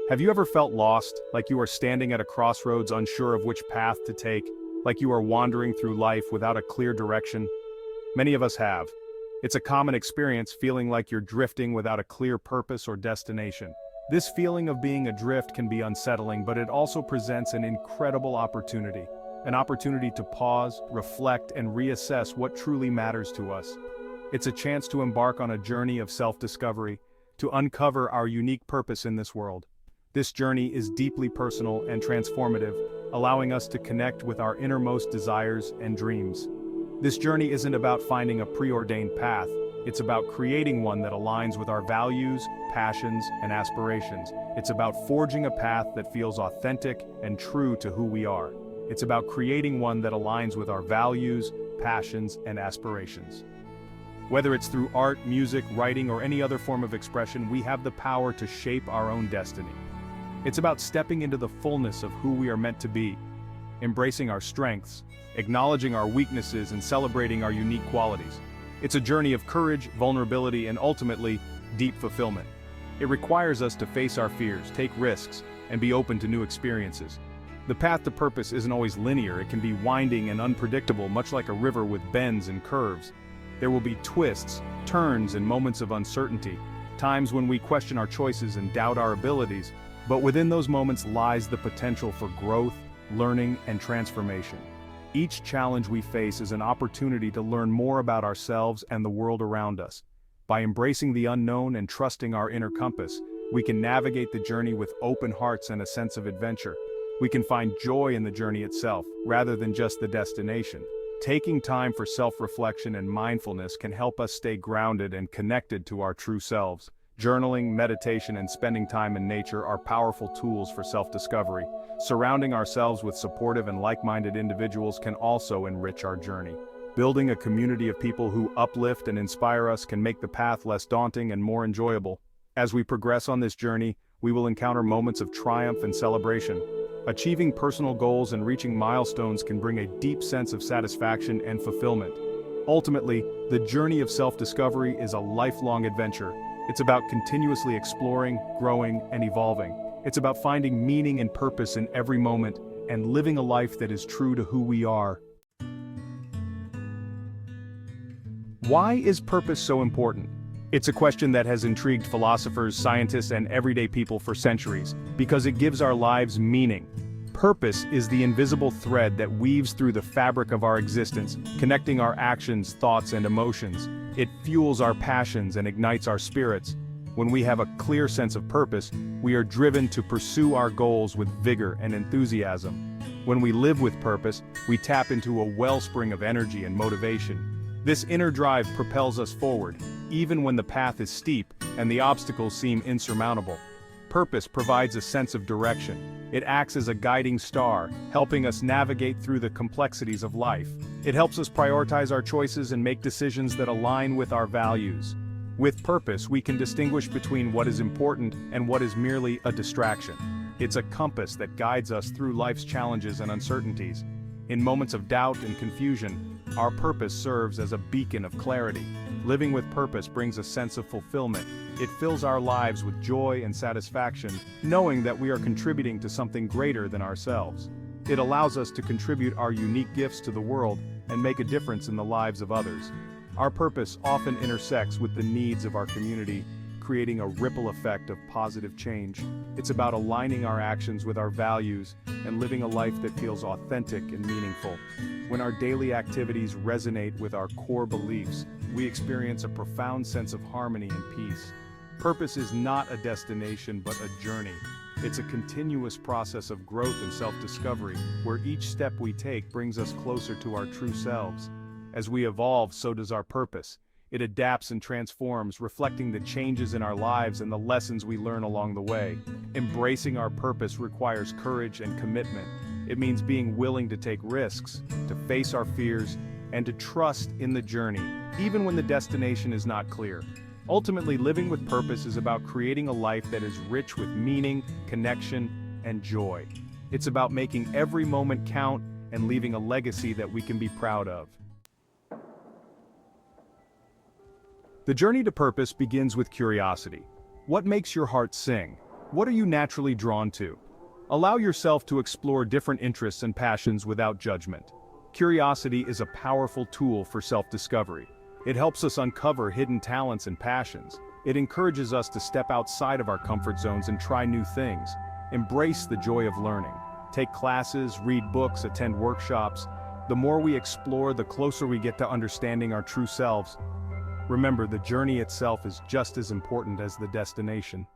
Have you ever felt lost, like you are standing at a crossroads unsure of which path to take, like you are wandering through life without a clear direction? Many of us have. It's a common experience feeling like you're drifting without a clear purpose or destination. This feeling of being adrift can be unsettling, but it also presents an incredible opportunity. An opportunity to pause, reflect, and reassess what truly matters to us. It's a chance to embark on a journey of self-discovery, to uncover our unique purpose in this world. This journey is deeply personal and transformative, allowing us to connect with our innermost desires and dreams. This journey isn't about finding a preordained path, it's about creating one that aligns with our values, passions, and aspirations. It's about forging a path that feels authentic and true to who we are. It's about creating one that aligns with our values, passions, and aspirations. Whether it's through art, music, writing, or any other form of expression, we have the power to shape our own destiny. It's about stepping into the fullness of who we are meant to be, embracing our strengths, acknowledging our weaknesses, and celebrating our unique qualities. It's a journey of courage, vulnerability, and ultimately, deep fulfillment. It requires us to face our fears, take risks, and be open to new experiences. The path to purpose isn't always linear. It can be winding and unpredictable, much like a river with bends and curves. There will be twists, turns, and moments of uncertainty, times when we question our choices and doubt our abilities. But within those moments lies the potential for growth, learning, and transformation. Each challenge we face is an opportunity to learn more about ourselves and the world around us. By embracing the unknown and trusting our inner compass, we can navigate the journey with open hearts and a sense of adventure. We can find joy in the journey itself, rather than just the destination. Taking time for self-reflection and mindfulness can help us stay grounded and connected to our true selves. Journaling, meditation, and spending time in nature are powerful tools for self-discovery. Surrounding ourselves with supportive and like-minded individuals can also enrich our journey. Building a community of people who uplift and inspire us can make the path less daunting and more enjoyable. As we progress on this journey, we will encounter moments of triumph and celebration. Achieving personal goals and reaching milestones can bring a deep sense of satisfaction and fulfillment. Ultimately, the journey of self-discovery is a lifelong adventure. It's about continuously exploring, growing, and evolving. It's about finding meaning and purpose in every moment and living a life that is true to who we are. Why is purpose so important? It's a question that has intrigued philosophers, scientists, and everyday people for centuries, because it gives our lives meaning. Purpose is the invisible thread that weaves through the fabric of our existence, connecting our actions, thoughts, and emotions. It fuels our passions and ignites our spirits. When we have a clear sense of purpose, we are driven to pursue our goals with vigor and enthusiasm. When we live with purpose, we tap into a wellspring of energy and motivation. This inner drive propels us forward, even when the path is steep and the obstacles seem insurmountable. Purpose provides a sense of direction. It acts as a guiding star, helping us navigate through the complexities of life. It helps us prioritize our choices and make decisions that align with our values. With purpose, we can distinguish between what is important and what is merely a distraction. It's a compass that guides us through life's challenges and uncertainties. In moments of doubt and confusion, our purpose serves as a beacon of clarity. Living with purpose brings a sense of fulfillment. It fills our lives with joy and satisfaction, knowing that we are contributing to something greater than ourselves. It allows us to contribute our unique gifts to the world and make a difference in the lives of others. Our purpose often intersects with the needs of our community, creating a ripple effect of positive change. It's about aligning our actions with our values and living a life that feels authentic and meaningful. When our daily activities resonate with our core beliefs, we experience a profound sense of harmony and peace. Purpose is not a destination but a journey. It's a continuous process of growth and self-discovery, where each step we take brings us closer to our true selves. As we evolve, so does our purpose. It adapts and transforms, reflecting the changes in our lives and the lessons we learn along the way. Embracing our purpose requires courage and commitment. It means being willing to take risks, to face our fears, and to trust in the journey, even when the destination is not clear. Ultimately, living with purpose is about creating a life that is rich with meaning, connection, and joy. It's about making every moment count and leaving a legacy that we can be proud of. The journey to purpose begins with curiosity. What makes your heart sing? What are you naturally drawn to? Allow yourself to explore different interests and passions without judgment. Curiosity is a powerful tool for self-discovery. It helps us uncover hidden talents and passions. It encourages us to step outside of our comfort zones and try new things. Embrace the joy of learning. Take classes, read books, attend workshops. The more we explore, the closer we get to understanding our true selves. Remember, the journey itself is just as important as the destination.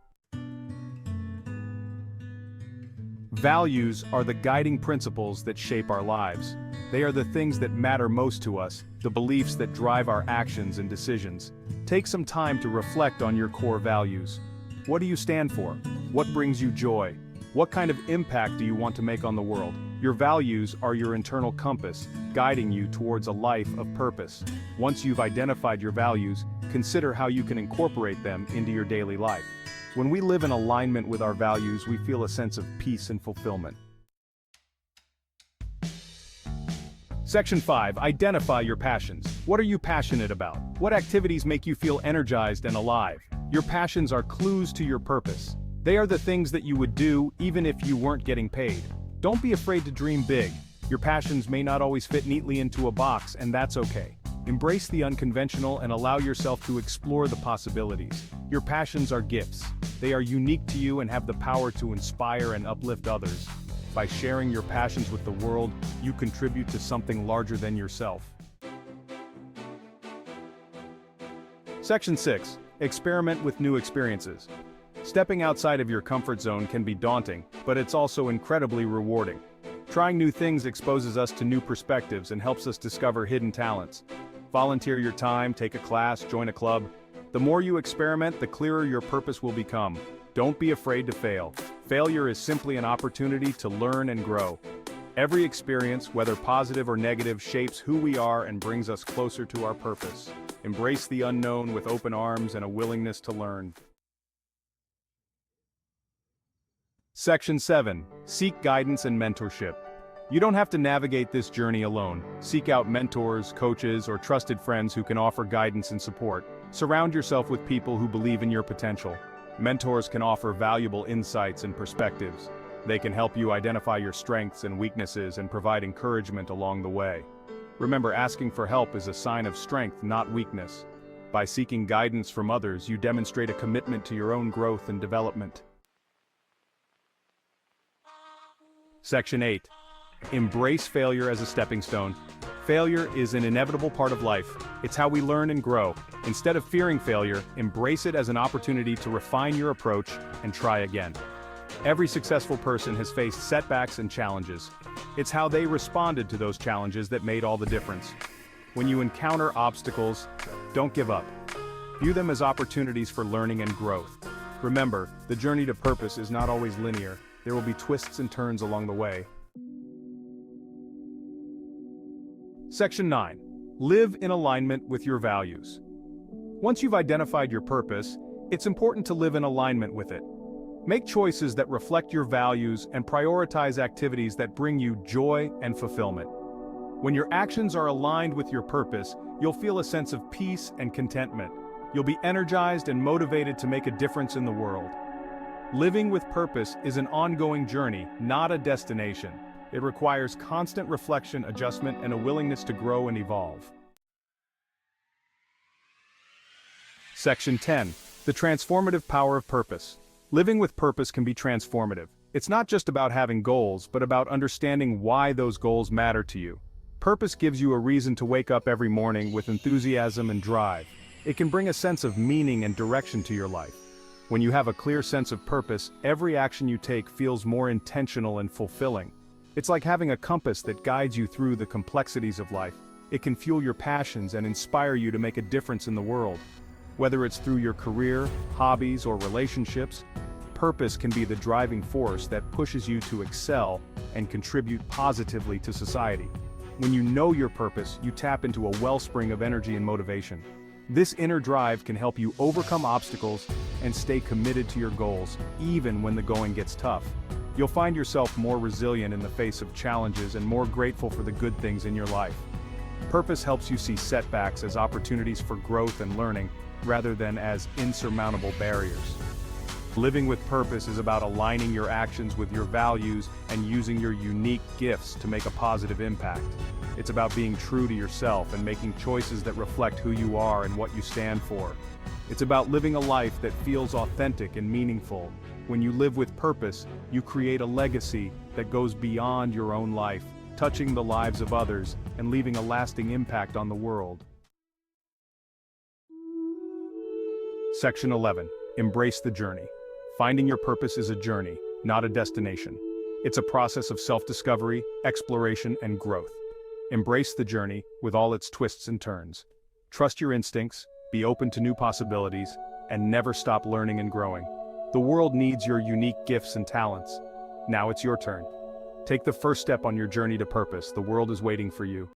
Values are the guiding principles that shape our lives. They are the things that matter most to us, the beliefs that drive our actions and decisions. Take some time to reflect on your core values. What do you stand for? What brings you joy? What kind of impact do you want to make on the world? Your values are your internal compass, guiding you towards a life of purpose. Once you've identified your values, consider how you can incorporate them into your daily life. When we live in alignment with our values, we feel a sense of peace and fulfillment. Section 5. Identify your passions. What are you passionate about? What activities make you feel energized and alive? Your passions are clues to your purpose. They are the things that you would do even if you weren't getting paid. Don't be afraid to dream big. Your passions may not always fit neatly into a box, and that's okay. Embrace the unconventional and allow yourself to explore the possibilities. Your passions are gifts. They are unique to you and have the power to inspire and uplift others. By sharing your passions with the world, you contribute to something larger than yourself. Section 6. Experiment with new experiences. Stepping outside of your comfort zone can be daunting, but it's also incredibly rewarding. Trying new things exposes us to new perspectives and helps us discover hidden talents. Volunteer your time, take a class, join a club. The more you experiment, the clearer your purpose will become. Don't be afraid to fail. Failure is simply an opportunity to learn and grow. Every experience, whether positive or negative, shapes who we are and brings us closer to our purpose. Embrace the unknown with open arms and a willingness to learn. Section 7. Seek guidance and mentorship. You don't have to navigate this journey alone. Seek out mentors, coaches, or trusted friends who can offer guidance and support. Surround yourself with people who believe in your potential. Mentors can offer valuable insights and perspectives. They can help you identify your strengths and weaknesses and provide encouragement along the way. Remember, asking for help is a sign of strength, not weakness. By seeking guidance from others, you demonstrate a commitment to your own growth and development. Section 8. Embrace failure as a stepping stone. Failure is an inevitable part of life. It's how we learn and grow. Instead of fearing failure, embrace it as an opportunity to refine your approach and try again. Every successful person has faced setbacks and challenges. It's how they responded to those challenges that made all the difference. When you encounter obstacles, don't give up. View them as opportunities for learning and growth. Remember, the journey to purpose is not always linear. There will be twists and turns along the way. Section 9. Live in alignment with your values. Once you've identified your purpose, it's important to live in alignment with it. Make choices that reflect your values and prioritize activities that bring you joy and fulfillment. When your actions are aligned with your purpose, you'll feel a sense of peace and contentment. You'll be energized and motivated to make a difference in the world. Living with purpose is an ongoing journey, not a destination. It requires constant reflection, adjustment, and a willingness to grow and evolve. Section 10. The transformative power of purpose. Living with purpose can be transformative. It's not just about having goals, but about understanding why those goals matter to you. Purpose gives you a reason to wake up every morning with enthusiasm and drive. It can bring a sense of meaning and direction to your life. When you have a clear sense of purpose, every action you take feels more intentional and fulfilling. It's like having a compass that guides you through the complexities of life. It can fuel your passions and inspire you to make a difference in the world. Whether it's through your career, hobbies, or relationships, purpose can be the driving force that pushes you to excel and contribute positively to society. When you know your purpose, you tap into a wellspring of energy and motivation. This inner drive can help you overcome obstacles and stay committed to your goals, even when the going gets tough. You'll find yourself more resilient in the face of challenges and more grateful for the good things in your life. Purpose helps you see setbacks as opportunities for growth and learning, rather than as insurmountable barriers. Living with purpose is about aligning your actions with your values and using your unique gifts to make a positive impact. It's about being true to yourself and making choices that reflect who you are and what you stand for. It's about living a life that feels authentic and meaningful. When you live with purpose, you create a legacy that goes beyond your own life, touching the lives of others and leaving a lasting impact on the world. Section 11. Embrace the journey. Finding your purpose is a journey, not a destination. It's a process of self-discovery, exploration, and growth. Embrace the journey with all its twists and turns. Trust your instincts, be open to new possibilities, and never stop learning and growing. The world needs your unique gifts and talents. Now it's your turn. Take the first step on your journey to purpose. The world is waiting for you.